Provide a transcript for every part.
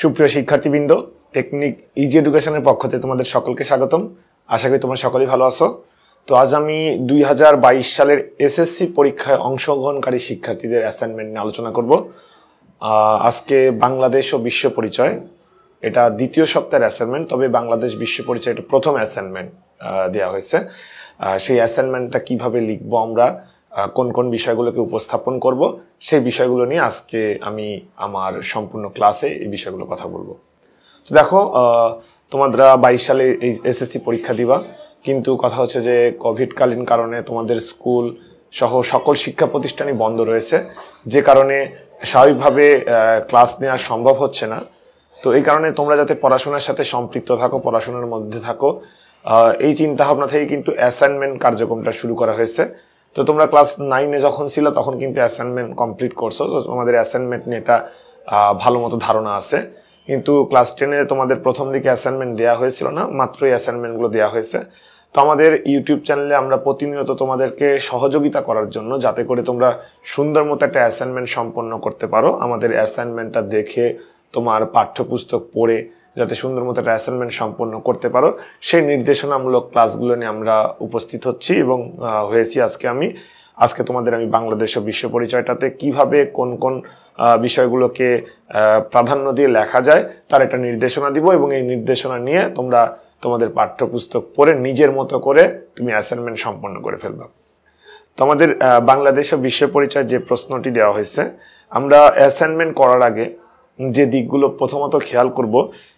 সুপ্রিয় শিক্ষার্থীবৃন্দ, technique easy এডুকেশনের পক্ষ থেকে তোমাদের সকলকে স্বাগতম। আশা করি তোমরা সকলেই ভালো আছো। তো আজ আমি 2022 সালের এসএসসি পরীক্ষায় অংশগ্রহণকারী শিক্ষার্থীদের অ্যাসাইনমেন্ট নিয়ে আলোচনা করব। আজকে বাংলাদেশ ও বিশ্ব পরিচয়, এটা দ্বিতীয় সপ্তাহের অ্যাসাইনমেন্ট, তবে বাংলাদেশ বিশ্ব পরিচয় এটা প্রথম অ্যাসাইনমেন্ট দেওয়া হয়েছে। সেই অ্যাসাইনমেন্টটা কিভাবে লিখবো, আমরা কোন কোন বিষয়গুলোকে উপস্থাপন করব, সেই বিষয়গুলো নিয়ে আজকে আমি আমার সম্পূর্ণ ক্লাসে এই বিষয়গুলো কথা বলবো। তো দেখো, তোমরা 22 সালে এই এসএসসি পরীক্ষা দিবা, কিন্তু কথা হচ্ছে যে কোভিডকালীন কারণে তোমাদের স্কুল সহ সকল শিক্ষা প্রতিষ্ঠানই বন্ধ রয়েছে, যে কারণে স্বাভাবিকভাবে ক্লাস নেওয়া সম্ভব হচ্ছে না। তো এই কারণে তোমরা যাতে পড়াশোনার সাথে সম্পৃক্ত থাকো, পড়াশোনার মধ্যে থাকো, এই চিন্তা ভাবনা থেকে কিন্তু অ্যাসাইনমেন্ট কার্যক্রমটা শুরু করা হয়েছে। তো তোমরা ক্লাস 9-এ যখন ছিল তখন কিন্তু অ্যাসাইনমেন্ট কমপ্লিট করছো, তো তোমাদের অ্যাসাইনমেন্ট নিয়ে এটা ভালো মতো ধারণা আছে। কিন্তু ক্লাস 10-এ তোমাদের প্রথম দিকে অ্যাসাইনমেন্ট দেওয়া হয়েছিল না, মাত্র এই অ্যাসাইনমেন্টগুলো দেওয়া হয়েছে। তো আমাদের ইউটিউব চ্যানেলে আমরা প্রতিনিয়ত তোমাদেরকে সহযোগিতা করার জন্য, যাতে করে তোমরা সুন্দর মতো একটা অ্যাসাইনমেন্ট সম্পন্ন করতে পারো, আমাদের অ্যাসাইনমেন্টটা দেখে তোমার পাঠ্যপুস্তক পড়ে যাতে সুন্দর মতো একটা অ্যাসাইনমেন্ট সম্পন্ন করতে পারো, সেই নির্দেশনামূলক ক্লাসগুলো নিয়ে আমরা উপস্থিত হচ্ছি এবং হয়েছি। আজকে তোমাদের আমি বাংলাদেশ ও বিশ্ব পরিচয়টাতে কিভাবে কোন কোন বিষয়গুলোকে প্রাধান্য দিয়ে লেখা যায় তার একটা নির্দেশনা দিব, এবং এই নির্দেশনা নিয়ে তোমরা তোমাদের পাঠ্যপুস্তক পড়ে নিজের মতো করে তুমি অ্যাসাইনমেন্ট সম্পন্ন করে ফেলবা। তো আমাদের বাংলাদেশ ও বিশ্ব পরিচয় যে প্রশ্নটি দেওয়া হয়েছে, আমরা অ্যাসাইনমেন্ট করার আগে যে দিকগুলো প্রথমত খেয়াল করব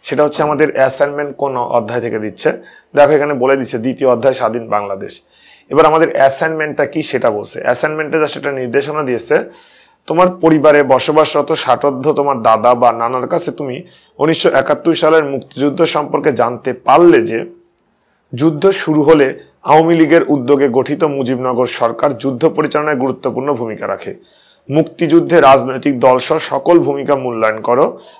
সেটা হচ্ছে আমাদের অ্যাসাইনমেন্ট কোন অধ্যায় থেকে দিচ্ছে। দেখো, এখানে বলে দিচ্ছে দ্বিতীয় অধ্যায় স্বাধীন বাংলাদেশ। এবার আমাদের অ্যাসাইনমেন্টটা কি সেটা বলছে। অ্যাসাইনমেন্টে যা সেটা নির্দেশনা দিয়েছে, তোমার পরিবারে বসবাসরত ষাটোর্ধ্ব তোমার দাদা বা নানার কাছে তুমি 1971 সালের মুক্তিযুদ্ধ সম্পর্কে জানতে পারলে যে যুদ্ধ শুরু হলে আওয়ামী লীগের উদ্যোগে গঠিত মুজিবনগর সরকার যুদ্ধ পরিচালনায় গুরুত্বপূর্ণ ভূমিকা রাখে। মুক্তিযুদ্ধে রাজনৈতিক দলসহ সকল ভূমিকা মূল্যায়ন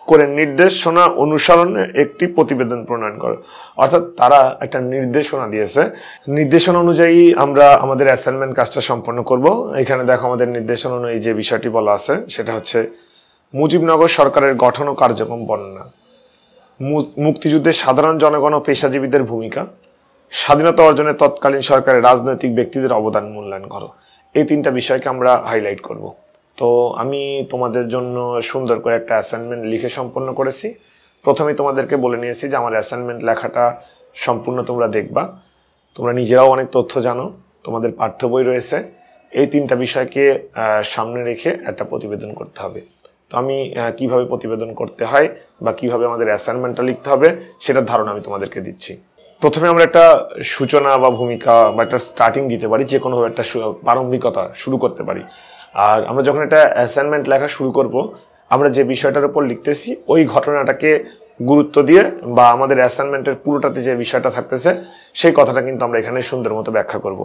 করে নির্দেশনা অনুসরণে একটি প্রতিবেদন প্রণয়ন করো। অর্থাৎ তারা একটা নির্দেশনা দিয়েছে, নির্দেশনা অনুযায়ী আমরা আমাদের অ্যাসাইনমেন্ট কাজটা সম্পন্ন করব। এখানে দেখো, আমাদের নির্দেশনা অনুযায়ী যে বিষয়টি বলা আছে সেটা হচ্ছে মুজিবনগর সরকারের গঠন ও কার্যক্রম বর্ণনা, মুক্তিযুদ্ধে সাধারণ জনগণ ও পেশাজীবীদের ভূমিকা, স্বাধীনতা অর্জনে তৎকালীন সরকারের রাজনৈতিক ব্যক্তিদের অবদান মূল্যায়ন করো। এই তিনটা বিষয়কে আমরা হাইলাইট করব। তো আমি তোমাদের জন্য সুন্দর করে একটা অ্যাসাইনমেন্ট লিখে সম্পন্ন করেছি। প্রথমেই তোমাদেরকে বলে নিয়েছি যে আমার অ্যাসাইনমেন্ট লেখাটা সম্পূর্ণ তোমরা দেখবা। তোমরা নিজেরাও অনেক তথ্য জানো, তোমাদের পাঠ্য বই রয়েছে, এই তিনটা বিষয়কে সামনে রেখে একটা প্রতিবেদন করতে হবে। তো আমি কিভাবে প্রতিবেদন করতে হয় বা কিভাবে আমাদের অ্যাসাইনমেন্টটা লিখতে হবে সেটার ধারণা আমি তোমাদেরকে দিচ্ছি। প্রথমে আমরা একটা সূচনা বা ভূমিকা বা একটা স্টার্টিং দিতে পারি, যে কোনোভাবে একটা প্রারম্ভিকতা শুরু করতে পারি। আর আমরা যখন একটা অ্যাসাইনমেন্ট লেখা শুরু করব, আমরা যে বিষয়টার উপর লিখতেছি ওই ঘটনাটাকে গুরুত্ব দিয়ে বা আমাদের অ্যাসাইনমেন্টের পুরোটাতে যে বিষয়টা থাকতেছে সেই কথাটা কিন্তু আমরা এখানে সুন্দর মতো ব্যাখ্যা করব।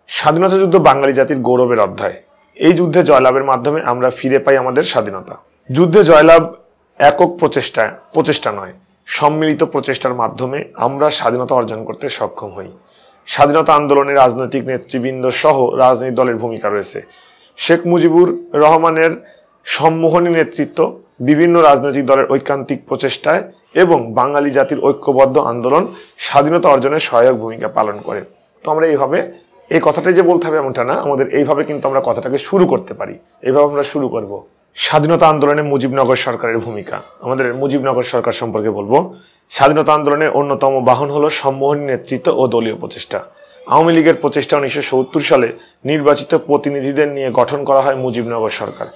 স্বাধীনতা যুদ্ধ বাঙালি জাতির গৌরবের অধ্যায়। এই যুদ্ধে জয়লাভের মাধ্যমে আমরা ফিরে পাই আমাদের স্বাধীনতা। যুদ্ধে জয়লাভ একক প্রচেষ্টা নয়, সম্মিলিত প্রচেষ্টার মাধ্যমে আমরা স্বাধীনতা অর্জন করতে সক্ষম হই। স্বাধীনতা আন্দোলনে রাজনৈতিক নেতৃবৃন্দ সহ রাজনৈতিক দলের ভূমিকা রয়েছে। শেখ মুজিবুর রহমানের সম্মোহনী নেতৃত্ব, বিভিন্ন রাজনৈতিক দলের ঐকান্তিক প্রচেষ্টায় এবং বাঙালি জাতির ঐক্যবদ্ধ আন্দোলন স্বাধীনতা অর্জনে সহায়ক ভূমিকা পালন করে। তো আমরা এইভাবে, এই কথাটাই যে বলতে হবে এমনটা না, আমাদের এইভাবে কিন্তু আমরা কথাটাকে শুরু করতে পারি। এইভাবে আমরা শুরু করব। স্বাধীনতা আন্দোলনে মুজিবনগর সরকারের ভূমিকা। আমাদের মুজিবনগর সরকার সম্পর্কে বলবো। স্বাধীনতা আন্দোলনের অন্যতম বাহন হলো সম্মোহনী নেতৃত্ব ও দলীয় প্রচেষ্টা। আওয়ামী লীগের প্রচেষ্টা 1970 সালে নির্বাচিত প্রতিনিধিদের নিয়ে গঠন করা হয় মুজিবনগর সরকার।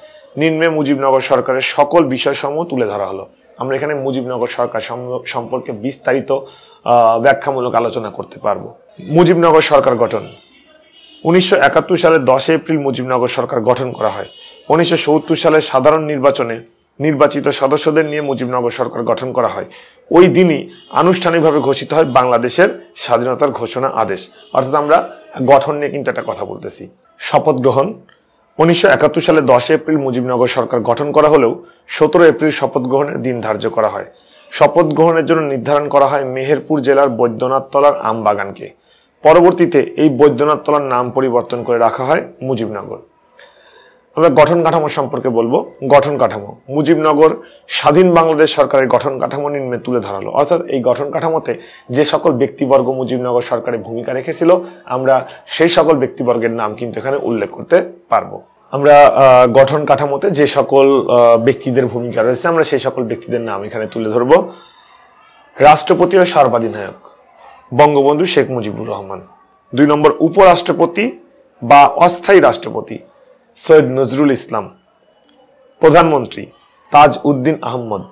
নিম্নে মুজিবনগর সরকারের সকল বিষয়সমূহ তুলে ধরা হলো। আমরা এখানে মুজিবনগর সরকার সম্পর্কে বিস্তারিত ব্যাখ্যামূলক আলোচনা করতে পারবো। মুজিবনগর সরকার গঠন। 1971 সালের 10 এপ্রিল মুজিবনগর সরকার গঠন করা হয়। 1970 সালের সাধারণ নির্বাচনে নির্বাচিত সদস্যদের নিয়ে মুজিবনগর সরকার গঠন করা হয়। ওই দিনই আনুষ্ঠানিকভাবে ঘোষিত হয় বাংলাদেশের স্বাধীনতার ঘোষণা আদেশ। অর্থাৎ আমরা গঠন নিয়ে কিন্তু একটা কথা বলতেছি। শপথ গ্রহণ। 1971 সালে 10 এপ্রিল মুজিবনগর সরকার গঠন করা হলেও 17 এপ্রিল শপথ গ্রহণের দিন ধার্য করা হয়। শপথ গ্রহণের জন্য নির্ধারণ করা হয় মেহেরপুর জেলার বৈদ্যনাথতলার আমবাগানকে। পরবর্তীতে এই বৈদ্যনাথতলার নাম পরিবর্তন করে রাখা হয় মুজিবনগর। আমরা গঠন কাঠামো সম্পর্কে বলবো। গঠন কাঠামো মুজিবনগর স্বাধীন বাংলাদেশ সরকারের গঠন কাঠামো নিম্নে তুলে ধরালো। অর্থাৎ এই গঠন কাঠামোতে যে সকল ব্যক্তিবর্গ মুজিবনগর সরকারের ভূমিকা রেখেছিল আমরা সেই সকল ব্যক্তিবর্গের নাম কিন্তু এখানে উল্লেখ করতে পারবো। আমরা গঠন কাঠামোতে যে সকল ব্যক্তিদের ভূমিকা রয়েছে আমরা সেই সকল ব্যক্তিদের নাম এখানে তুলে ধরবো। রাষ্ট্রপতি ও সর্বাধিনায়ক বঙ্গবন্ধু শেখ মুজিবুর রহমান। 2 নম্বর উপরাষ্ট্রপতি বা অস্থায়ী রাষ্ট্রপতি সৈয়দ নজরুল ইসলাম। প্রধানমন্ত্রী তাজ উদ্দিন আহমদ।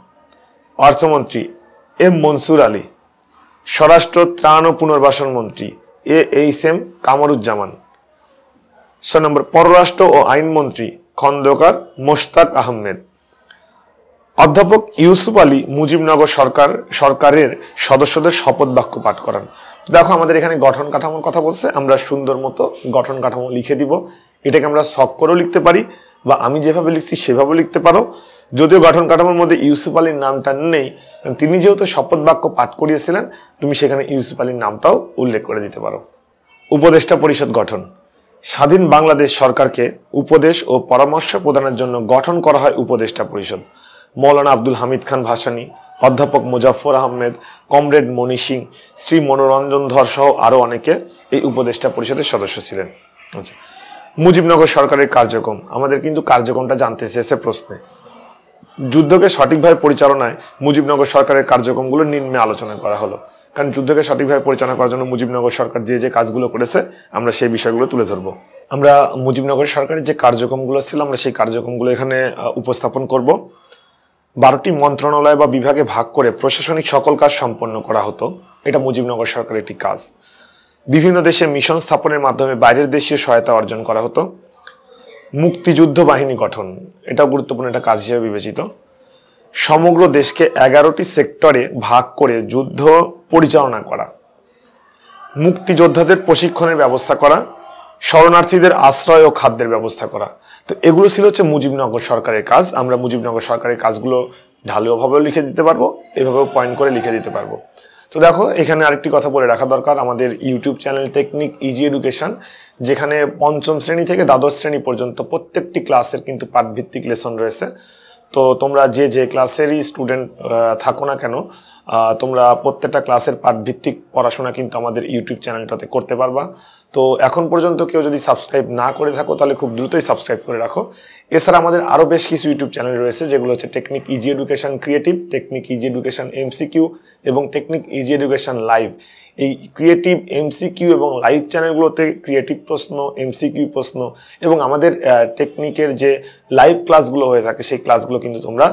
অর্থমন্ত্রী এম মনসুর আলী। স্বরাষ্ট্র ত্রাণ ও পুনর্বাসন মন্ত্রী এইচ.এম. কামরুজ্জামান। 6 নম্বর পররাষ্ট্র ও আইনমন্ত্রী খন্দকার মোশতাক আহমেদ। অধ্যাপক ইউসুফ আলী মুজিবনগর সরকারের সদস্যদের শপথ বাক্য পাঠ করান। দেখো আমাদের এখানে গঠন কাঠামোর কথা বলছে, আমরা সুন্দর মতো গঠন কাঠামো লিখে দিব। এটাকে আমরা শখ করেও লিখতে পারি বা আমি যেভাবে লিখছি সেভাবেও লিখতে পারো। যদিও গঠন কাঠামোর মধ্যে ইউসুফ আলীর নামটা নেই, তিনি যেহেতু শপথ বাক্য পাঠ করিয়েছিলেন তুমি সেখানে ইউসুফ আলীর নামটাও উল্লেখ করে দিতে পারো। উপদেষ্টা পরিষদ গঠন। স্বাধীন বাংলাদেশ সরকারকে উপদেশ ও পরামর্শ প্রদানের জন্য গঠন করা হয় উপদেষ্টা পরিষদ। মৌলানা আব্দুল হামিদ খান ভাসানী, অধ্যাপক মুজাফফর আহমেদ, কমরেড মনি সিং, শ্রী মনোরঞ্জন ধর সহ আরো অনেকে এই উপদেষ্টা পরিষদের সদস্য ছিলেন। আচ্ছা, মুজিবনগর সরকারের কার্যক্রম আমাদের কিন্তু কার্যক্রমটা জানতে চেয়েছে প্রশ্নে। যুদ্ধকে সঠিকভাবে পরিচালনায় মুজিবনগর সরকারের কার্যক্রমগুলো নিম্নে আলোচনা করা হলো। কারণ যুদ্ধকে সঠিকভাবে পরিচালনা করার জন্য মুজিবনগর সরকার যে যে কাজগুলো করেছে আমরা সেই বিষয়গুলো তুলে ধরবো। আমরা মুজিবনগর সরকারের যে কার্যক্রমগুলো ছিল আমরা সেই কার্যক্রমগুলো এখানে উপস্থাপন করব। 12টি মন্ত্রণালয় বা বিভাগে ভাগ করে প্রশাসনিক সকল কাজ সম্পন্ন করা হতো। এটা মুজিবনগর সরকারের একটি কাজ। বিভিন্ন দেশে মিশন স্থাপনের মাধ্যমে বাইরের দেশীয় সহায়তা অর্জন করা হতো। মুক্তিযুদ্ধ বাহিনী গঠন, এটাও গুরুত্বপূর্ণ একটা কাজ হিসেবে বিবেচিত। সমগ্র দেশকে 11টি সেক্টরে ভাগ করে যুদ্ধ পরিচালনা করা। মুক্তিযোদ্ধাদের প্রশিক্ষণের ব্যবস্থা করা। শরণার্থীদের আশ্রয় ও খাদ্যের ব্যবস্থা করা। তো এগুলো ছিল হচ্ছে মুজিবনগর সরকারের কাজ। আমরা মুজিবনগর সরকারের কাজগুলো ঢালুভাবেও লিখে দিতে পারবো, এভাবেও পয়েন্ট করে লিখে দিতে পারবো। তো দেখো এখানে আরেকটি কথা বলে রাখা দরকার, আমাদের YouTube channel technique easy education, যেখানে 5ম শ্রেণী থেকে দ্বাদশ শ্রেণী পর্যন্ত প্রত্যেকটি ক্লাসের কিন্তু পাঠভিত্তিক লেসন রয়েছে। তো তোমরা যে ক্লাসেরই স্টুডেন্ট থাকো না কেন তোমরা প্রত্যেকটা ক্লাসের পাঠভিত্তিক পড়াশোনা কিন্তু আমাদের ইউটিউব চ্যানেলটাতে করতে পারবা। তো এখন পর্যন্ত কেউ যদি সাবস্ক্রাইব না করে থাকো তাহলে খুব দ্রুতই সাবস্ক্রাইব করে রাখো। এছাড়া আমাদের আরও বেশ কিছু ইউটিউব চ্যানেল রয়েছে যেগুলো হচ্ছে technique easy education creative, technique easy education MCQ এবং টেকনিক ইজি এডুকেশন লাইভ। এই ক্রিয়েটিভ, এমসিকিউ এবং লাইভ চ্যানেলগুলোতে ক্রিয়েটিভ প্রশ্ন, এমসিকিউ প্রশ্ন এবং আমাদের টেকনিকের যে লাইভ ক্লাসগুলো হয়ে থাকে সেই ক্লাসগুলো কিন্তু তোমরা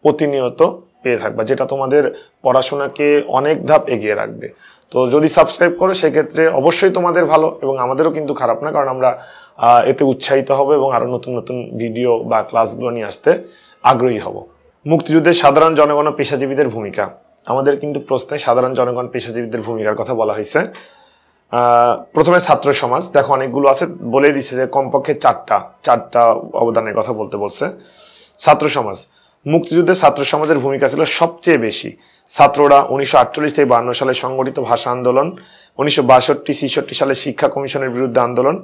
প্রতিনিয়ত পেয়ে থাকবা, যেটা তোমাদের পড়াশোনাকে অনেক ধাপ এগিয়ে রাখবে। তো যদি সাবস্ক্রাইব করো সেক্ষেত্রে অবশ্যই তোমাদের ভালো এবং আমাদেরও কিন্তু খারাপ না, কারণ আমরা এতে উৎসাহিত হব এবং আরও নতুন নতুন ভিডিও বা ক্লাসগুলো নিয়ে আসতে আগ্রহী হব। মুক্তিযুদ্ধে সাধারণ জনগণ ও পেশাজীবীদের ভূমিকা, আমাদের কিন্তু প্রশ্নে সাধারণ জনগণ পেশাজীবীদের ভূমিকার কথা বলা হয়েছে। প্রথমে ছাত্র সমাজ, দেখো অনেকগুলো আছে, বলে দিচ্ছে যে কমপক্ষে চারটা অবদানের কথা বলতে বলছে। ছাত্র সমাজ, মুক্তিযুদ্ধে ছাত্র সমাজের ভূমিকা ছিল সবচেয়ে বেশি। ছাত্ররা 1948 থেকে 52 সালে সংগঠিত ভাষা আন্দোলন, 1962-63 সালে শিক্ষা কমিশনের বিরুদ্ধে আন্দোলন,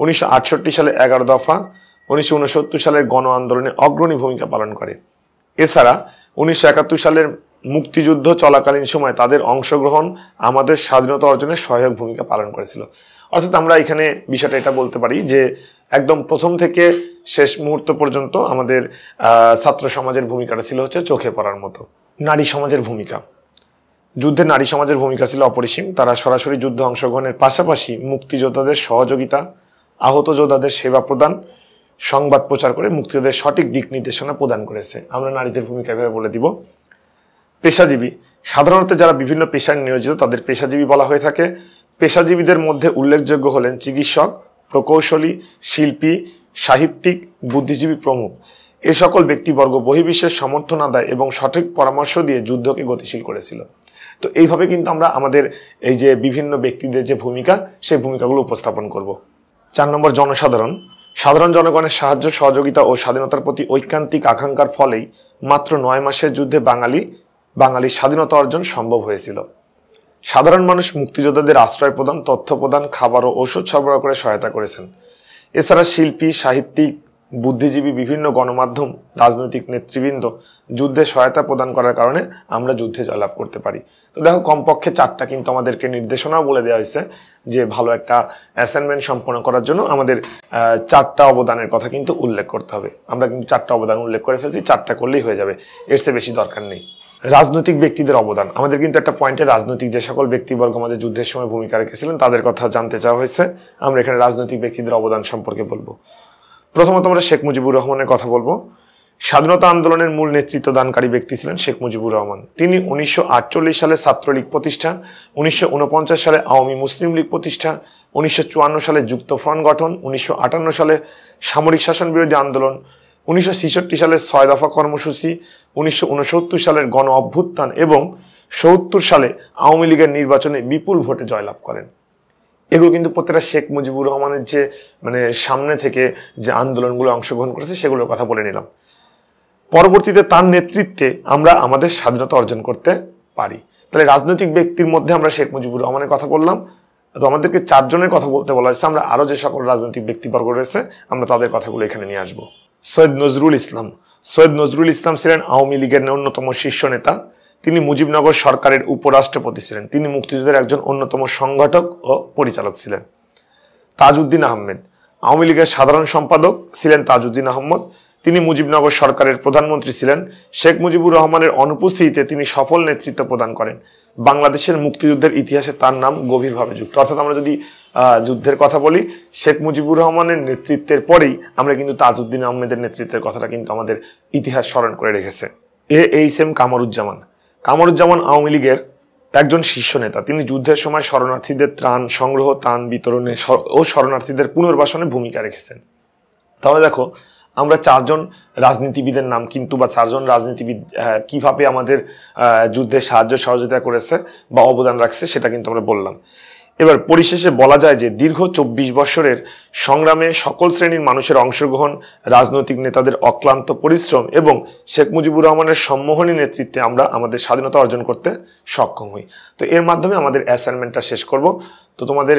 1968 সালে 11 দফা, 1969 সালের গণ আন্দোলনে অগ্রণী ভূমিকা পালন করে। এছাড়া 1971 সালের মুক্তিযুদ্ধ চলাকালীন সময় তাদের অংশগ্রহণ আমাদের স্বাধীনতা অর্জনে সহায়ক ভূমিকা পালন করেছিল। অর্থাৎ আমরা এখানে বিষয়টা এটা বলতে পারি যে একদম প্রথম থেকে শেষ মুহূর্ত পর্যন্ত আমাদের ছাত্র সমাজের ভূমিকাটা ছিল হচ্ছে চোখে পড়ার মতো। নারী সমাজের ভূমিকা, যুদ্ধে নারী সমাজের ভূমিকা ছিল অপরিসীম। তারা সরাসরি যুদ্ধে অংশগ্রহণের পাশাপাশি মুক্তিযোদ্ধাদের সহযোগিতা, আহত যোদ্ধাদের সেবা প্রদান, সংবাদ প্রচার করে মুক্তিযুদ্ধের সঠিক দিক নির্দেশনা প্রদান করেছে। আমরা নারীদের ভূমিকা এভাবে বলে দিব। পেশাজীবী, সাধারণত যারা বিভিন্ন পেশায় নিয়োজিত তাদের পেশাজীবী বলা হয়ে থাকে। পেশাজীবীদের মধ্যে উল্লেখযোগ্য হলেন চিকিৎসক, প্রকৌশলী, শিল্পী, সাহিত্যিক, বুদ্ধিজীবী প্রমুখ। এ সকল ব্যক্তিবর্গ বহির্বিশ্বের সমর্থন আদায় এবং সঠিক পরামর্শ দিয়ে যুদ্ধকে গতিশীল করেছিল। তো এইভাবে কিন্তু আমরা আমাদের এই যে বিভিন্ন ব্যক্তিদের যে ভূমিকা সেই ভূমিকাগুলো উপস্থাপন করব। 4 নম্বর জনসাধারণ, সাধারণ জনগণের সাহায্য সহযোগিতা ও স্বাধীনতার প্রতি ঐকান্তিক আকাঙ্ক্ষার ফলেই মাত্র 9 মাসের যুদ্ধে বাঙালির স্বাধীনতা অর্জন সম্ভব হয়েছিল। সাধারণ মানুষ মুক্তিযোদ্ধাদের আশ্রয় প্রদান, তথ্য প্রদান, খাবার ও ঔষধ সরবরাহ করে সহায়তা করেছেন। এছাড়া শিল্পী, সাহিত্যিক, বুদ্ধিজীবী, বিভিন্ন গণমাধ্যম, রাজনৈতিক নেতৃবৃন্দ যুদ্ধে সহায়তা প্রদান করার কারণে আমরা যুদ্ধে জয়লাভ করতে পারি। তো দেখো, কমপক্ষে 4টা কিন্তু আমাদেরকে নির্দেশনাও বলে দেওয়া হয়েছে যে ভালো একটা অ্যাসাইনমেন্ট সম্পন্ন করার জন্য আমাদের 4টা অবদানের কথা কিন্তু উল্লেখ করতে হবে। আমরা কিন্তু 4টা অবদান উল্লেখ করে ফেলছি, 4টা করলেই হয়ে যাবে, এর চেয়ে বেশি দরকার নেই। রাজনৈতিক ব্যক্তিদের অবদান, আমাদের কিন্তু একটা পয়েন্টে রাজনৈতিক যে সকল ব্যক্তিবর্গ আমাদের যুদ্ধের সময় ভূমিকা রেখেছিলেন তাদের কথা জানতে চাওয়া হয়েছে। আমরা এখানে রাজনৈতিক ব্যক্তিদের অবদান সম্পর্কে বলবো। প্রথমত আমরা শেখ মুজিবুর রহমানের কথা বলবো। স্বাধীনতা আন্দোলনের মূল নেতৃত্ব দানকারী ব্যক্তি ছিলেন শেখ মুজিবুর রহমান। তিনি 1948 সালে ছাত্রলীগ প্রতিষ্ঠা, 1949 সালে আওয়ামী মুসলিম লীগ প্রতিষ্ঠা, 1954 সালে যুক্তফ্রন্ট গঠন, 1958 সালে সামরিক শাসন বিরোধী আন্দোলন, 1966 সালে 6 দফা কর্মসূচি, 1969 সালের গণ অভ্যুত্থান এবং 70 সালে আওয়ামী লীগের নির্বাচনে বিপুল ভোটে জয়লাভ করেন। এগুলো কিন্তু প্রত্যেকটা শেখ মুজিবুর রহমানের যে সামনে থেকে যে আন্দোলনগুলো অংশগ্রহণ করেছে সেগুলোর কথা বলে নিলাম। পরবর্তীতে তার নেতৃত্বে আমরা আমাদের স্বাধীনতা অর্জন করতে পারি। তাহলে রাজনৈতিক ব্যক্তির মধ্যে আমরা শেখ মুজিবুর রহমানের কথা বললাম, তো আমাদেরকে 4 জনের কথা বলতে বলা হয়েছে। আমরা আরো যে সকল রাজনৈতিক ব্যক্তিবর্গ রয়েছে আমরা তাদের কথাগুলো এখানে নিয়ে আসবো। সৈয়দ নজরুল ইসলাম। সৈয়দ নজরুল ইসলাম ছিলেন আওয়ামী লীগের অন্যতম শীর্ষ নেতা। তিনি মুজিবনগর সরকারের উপরাষ্ট্রপতি ছিলেন। তিনি মুক্তিযুদ্ধের একজন অন্যতম সংগঠক ও পরিচালক ছিলেন। তাজউদ্দিন আহমেদ, আওয়ামী লীগের সাধারণ সম্পাদক ছিলেন তাজউদ্দিন আহমদ। তিনি মুজিবনগর সরকারের প্রধানমন্ত্রী ছিলেন। শেখ মুজিবুর রহমানের অনুপস্থিতিতে তিনি সফল নেতৃত্ব প্রদান করেন। বাংলাদেশের মুক্তিযুদ্ধের ইতিহাসে তার নাম গভীরভাবে যুক্ত। অর্থাৎ আমরা যদি যুদ্ধের কথা বলি, শেখ মুজিবুর রহমানের নেতৃত্বের পরেই আমরা কিন্তু তাজউদ্দিন আহমেদের নেতৃত্বের কথাটা কিন্তু আমাদের ইতিহাস স্মরণ করে রেখেছে। এইচ.এম. কামরুজ্জামান। কামরুজ্জামান আওয়ামী লীগের একজন শীর্ষ নেতা। তিনি যুদ্ধের সময় শরণার্থীদের ত্রাণ সংগ্রহ, ত্রাণ বিতরণে ও শরণার্থীদের পুনর্বাসনে ভূমিকা রেখেছেন। তাহলে দেখো, আমরা 4 জন রাজনীতিবিদের নাম কিন্তু, বা 4 জন রাজনীতিবিদ কিভাবে আমাদের যুদ্ধে সাহায্য সহযোগিতা করেছে বা অবদান রাখছে সেটা কিন্তু আমরা বললাম। এবার পরিশেষে বলা যায় যে দীর্ঘ 24 বছরের সংগ্রামে সকল শ্রেণীর মানুষের অংশগ্রহণ, রাজনৈতিক নেতাদের অক্লান্ত পরিশ্রম এবং শেখ মুজিবুর রহমানের সম্মোহনী নেতৃত্বে আমরা আমাদের স্বাধীনতা অর্জন করতে সক্ষম হই। তো এর মাধ্যমে আমাদের অ্যাসাইনমেন্টটা শেষ করব। তো তোমাদের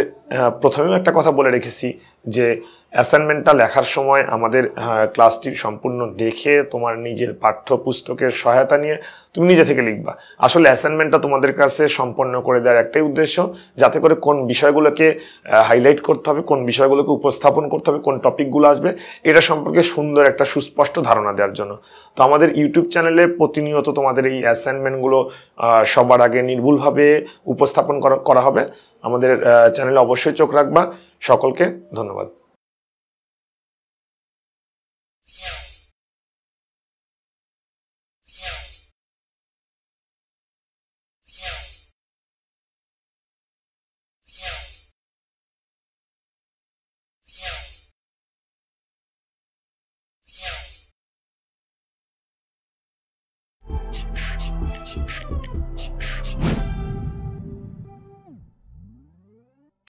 প্রথমেও একটা কথা বলে রেখেছি যে অ্যাসাইনমেন্টটা লেখার সময় আমাদের ক্লাসটি সম্পূর্ণ দেখে তোমার নিজের পাঠ্যপুস্তকের সহায়তা নিয়ে তুমি নিজে থেকে লিখবা। আসলে অ্যাসাইনমেন্টটা তোমাদের কাছে সম্পন্ন করে দেওয়ার একটাই উদ্দেশ্য, যাতে করে কোন বিষয়গুলোকে হাইলাইট করতে হবে, কোন বিষয়গুলোকে উপস্থাপন করতে হবে, কোন টপিকগুলো আসবে, এটা সম্পর্কে সুন্দর একটা সুস্পষ্ট ধারণা দেওয়ার জন্য। তো আমাদের ইউটিউব চ্যানেলে প্রতিনিয়ত তোমাদের এই অ্যাসাইনমেন্টগুলো সবার আগে নির্ভুলভাবে উপস্থাপন করা হবে। আমাদের চ্যানেলে অবশ্যই চোখ রাখবা। সকলকে ধন্যবাদ।